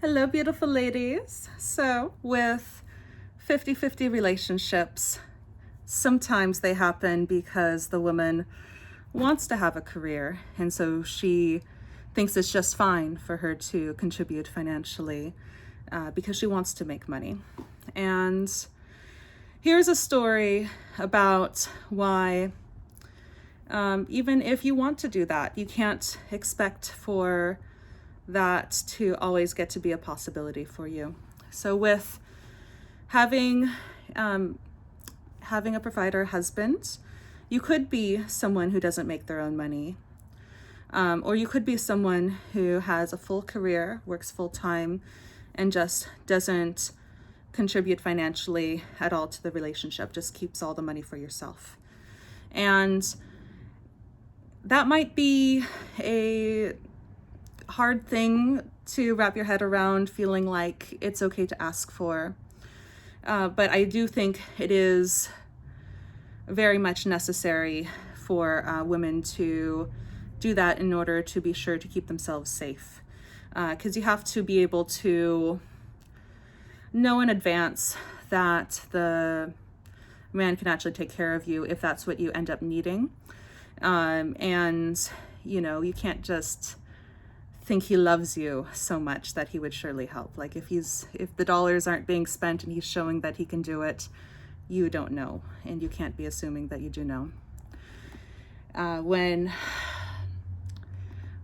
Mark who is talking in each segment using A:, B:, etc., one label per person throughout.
A: Hello, beautiful ladies. So, with 50-50 relationships, sometimes they happen because the woman wants to have a career, and so she thinks it's just fine for her to contribute financially because she wants to make money. And here's a story about why, even if you want to do that, you can't expect for that to always get to be a possibility for you. So with having having a provider husband, you could be someone who doesn't make their own money, or you could be someone who has a full career, works full time, and just doesn't contribute financially at all to the relationship, just keeps all the money for yourself. And that might be a hard thing to wrap your head around, feeling like it's okay to ask for. But I do think it is very much necessary for women to do that in order to be sure to keep themselves safe. Because you have to be able to know in advance that the man can actually take care of you if that's what you end up needing. And, you can't just think he loves you so much that he would surely help. Like if the dollars aren't being spent and he's showing that he can do it, you don't know, and you can't be assuming that you do know. When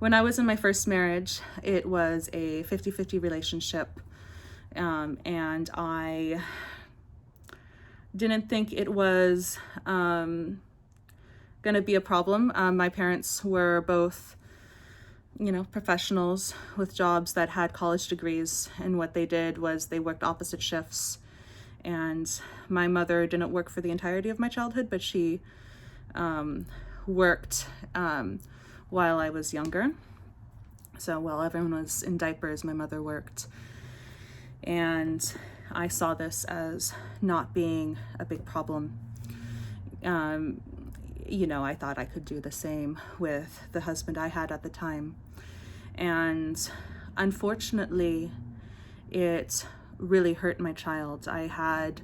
A: I was in my first marriage, it was a 50-50 relationship, and I didn't think it was going to be a problem. My parents were both professionals with jobs that had college degrees, and what they did was they worked opposite shifts. And my mother didn't work for the entirety of my childhood, but she worked while I was younger. So while everyone was in diapers, my mother worked. And I saw this as not being a big problem. I thought I could do the same with the husband I had at the time. And unfortunately, it really hurt my child. I had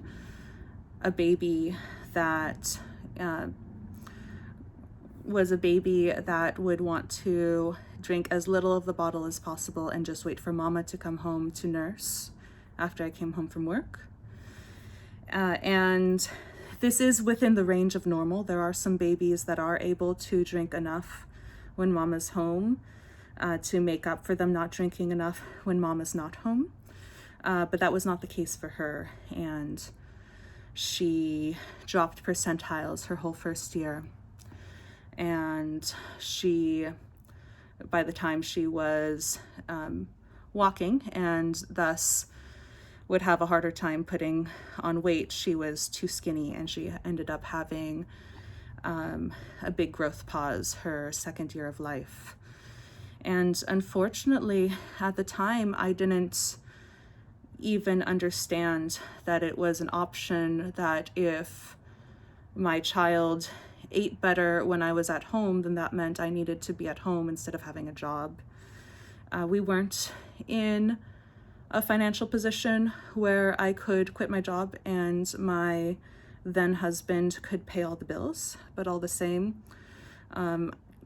A: a baby that was a baby that would want to drink as little of the bottle as possible and just wait for mama to come home to nurse after I came home from work. And this is within the range of normal. There are some babies that are able to drink enough when mama's home to make up for them not drinking enough when mama's not home. But that was not the case for her. And she dropped percentiles her whole first year. And by the time she was walking and thus would have a harder time putting on weight, she was too skinny, and she ended up having a big growth pause her second year of life. And unfortunately, at the time, I didn't even understand that it was an option, that if my child ate better when I was at home, then that meant I needed to be at home instead of having a job. We weren't in a financial position where I could quit my job and my then husband could pay all the bills, but all the same,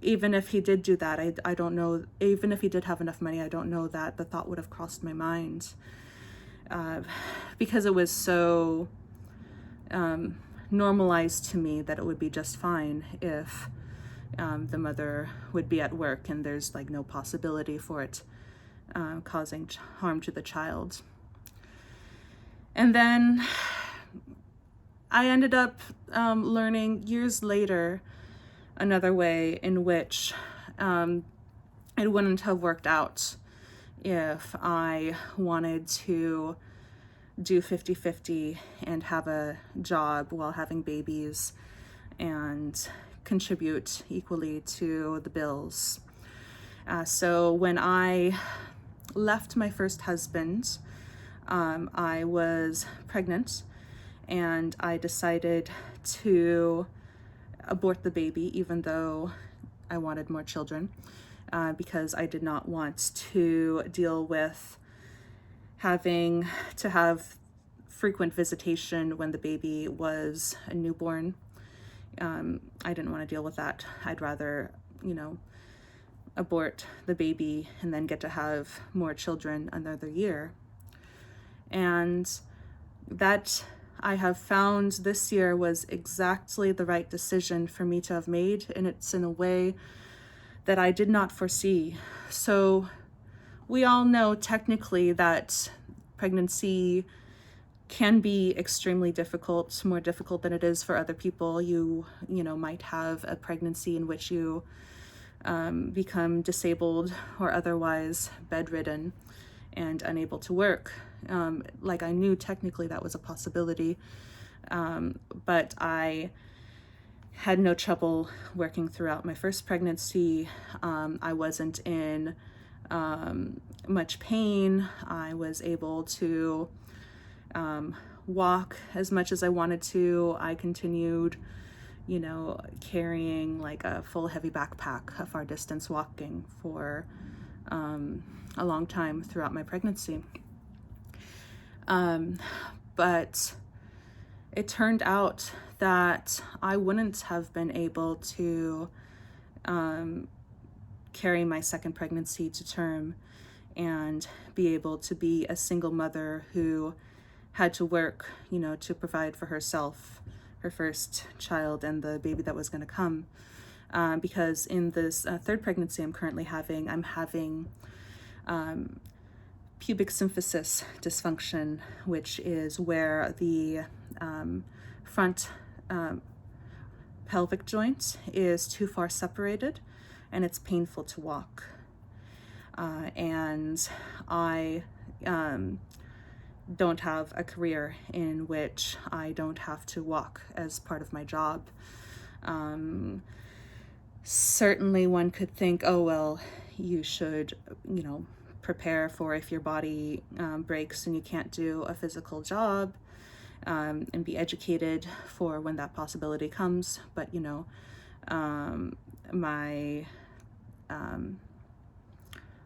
A: even if he did do that, I don't know, even if he did have enough money, I don't know that the thought would have crossed my mind, because it was so normalized to me that it would be just fine if the mother would be at work and there's no possibility for it causing harm to the child. And then I ended up learning years later another way in which it wouldn't have worked out if I wanted to do 50-50 and have a job while having babies and contribute equally to the bills. So when I left my first husband, I was pregnant, and I decided to abort the baby, even though I wanted more children, because I did not want to deal with having to have frequent visitation when the baby was a newborn. I didn't want to deal with that. I'd rather, abort the baby and then get to have more children another year. And that, I have found this year, was exactly the right decision for me to have made, and it's in a way that I did not foresee. So we all know technically that pregnancy can be extremely difficult, more difficult than it is for other people. You might have a pregnancy in which you become disabled or otherwise bedridden and unable to work. Like, I knew technically that was a possibility, but I had no trouble working throughout my first pregnancy. I wasn't in much pain. I was able to walk as much as I wanted to. I continued, carrying like a full heavy backpack of far distance walking for a long time throughout my pregnancy. But it turned out that I wouldn't have been able to carry my second pregnancy to term and be able to be a single mother who had to work, to provide for herself, her first child, and the baby that was going to come. Because in this third pregnancy I'm currently having, I'm having pubic symphysis dysfunction, which is where the front pelvic joint is too far separated and it's painful to walk. And I don't have a career in which I don't have to walk as part of my job. Certainly one could think, oh, well, you should, prepare for if your body breaks and you can't do a physical job, and be educated for when that possibility comes. But, my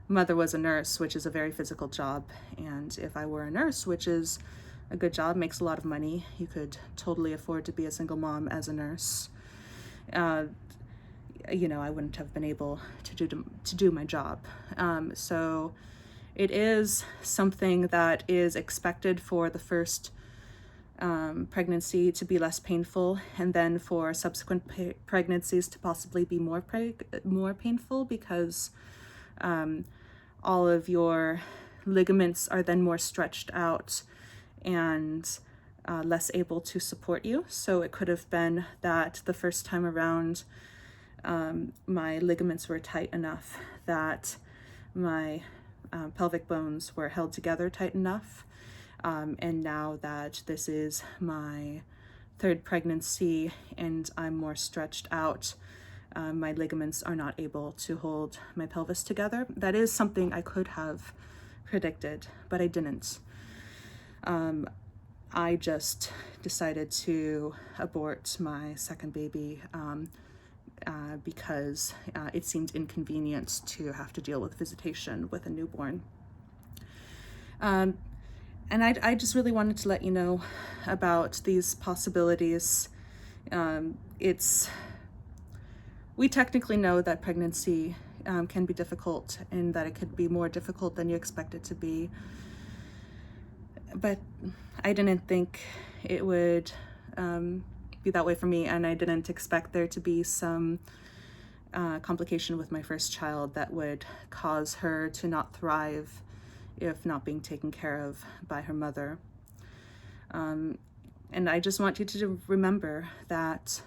A: mother was a nurse, which is a very physical job. And if I were a nurse, which is a good job, makes a lot of money, you could totally afford to be a single mom as a nurse. I wouldn't have been able to do my job. So it is something that is expected for the first pregnancy to be less painful, and then for subsequent pregnancies to possibly be more painful, because all of your ligaments are then more stretched out and less able to support you. So it could have been that the first time around my ligaments were tight enough that my pelvic bones were held together tight enough. And now that this is my third pregnancy and I'm more stretched out, my ligaments are not able to hold my pelvis together. That is something I could have predicted, but I didn't. I just decided to abort my second baby because it seemed inconvenient to have to deal with visitation with a newborn. And I just really wanted to let you know about these possibilities. We technically know that pregnancy can be difficult, and that it could be more difficult than you expect it to be. But I didn't think it would be that way for me, and I didn't expect there to be some complication with my first child that would cause her to not thrive if not being taken care of by her mother. And I just want you to remember that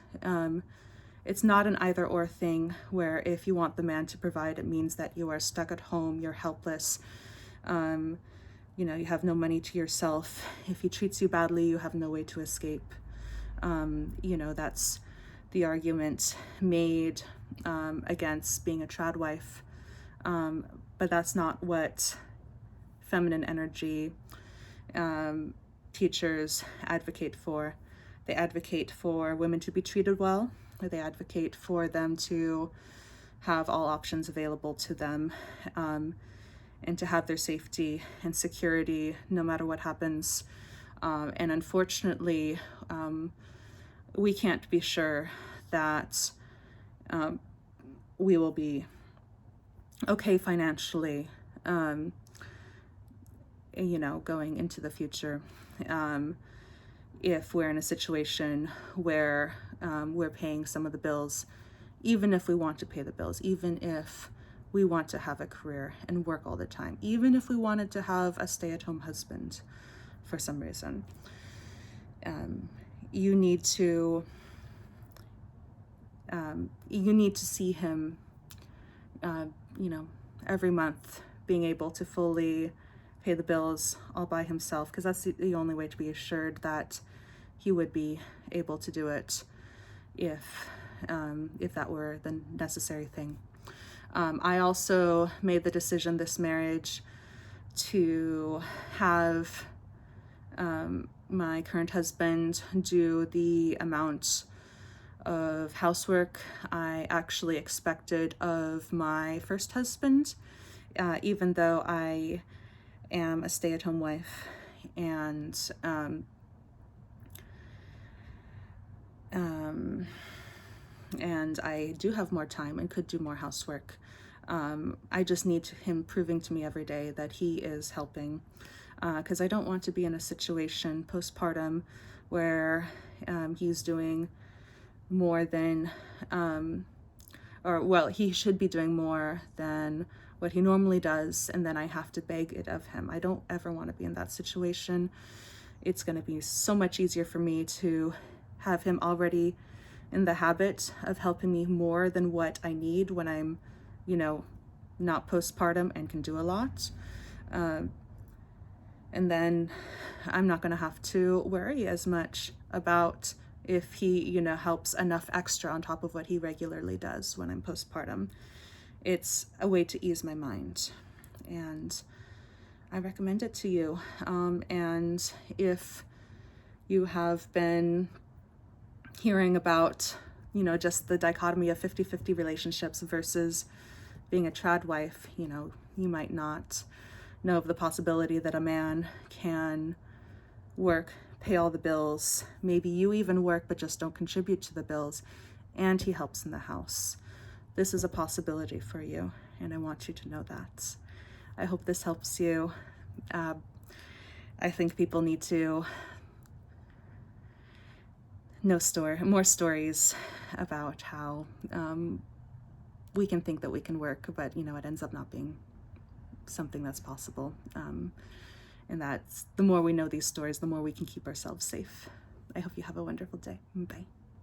A: it's not an either or thing, where if you want the man to provide, it means that you are stuck at home, you're helpless, you have no money to yourself. If he treats you badly, you have no way to escape. That's the argument made against being a trad wife. But that's not what feminine energy teachers advocate for. They advocate for women to be treated well. They advocate for them to have all options available to them. and to have their safety and security no matter what happens. And unfortunately, we can't be sure that we will be okay financially, going into the future. If we're in a situation where we're paying some of the bills, even if we want to pay the bills, even if we want to have a career and work all the time, even if we wanted to have a stay-at-home husband for some reason, you need to see him, every month being able to fully pay the bills all by himself, because that's the only way to be assured that he would be able to do it if that were the necessary thing. I also made the decision this marriage to have my current husband do the amount of housework I actually expected of my first husband, even though I am a stay-at-home wife, and I do have more time and could do more housework. I just need him proving to me every day that he is helping, because I don't want to be in a situation postpartum where he's doing more than, he should be doing more than what he normally does, and then I have to beg it of him. I don't ever want to be in that situation. It's going to be so much easier for me to have him already in the habit of helping me more than what I need when I'm, not postpartum and can do a lot. And then I'm not going to have to worry as much about if he, helps enough extra on top of what he regularly does when I'm postpartum. It's a way to ease my mind, and I recommend it to you. And if you have been hearing about, just the dichotomy of 50-50 relationships versus being a trad wife, you might not know of the possibility that a man can work, pay all the bills, maybe you even work but just don't contribute to the bills, and he helps in the house. This is a possibility for you, and I want you to know that. I hope this helps you. I think people need to know more stories about how we can think that we can work, but it ends up not being something that's possible. And that's, the more we know these stories, the more we can keep ourselves safe. I hope you have a wonderful day. Bye.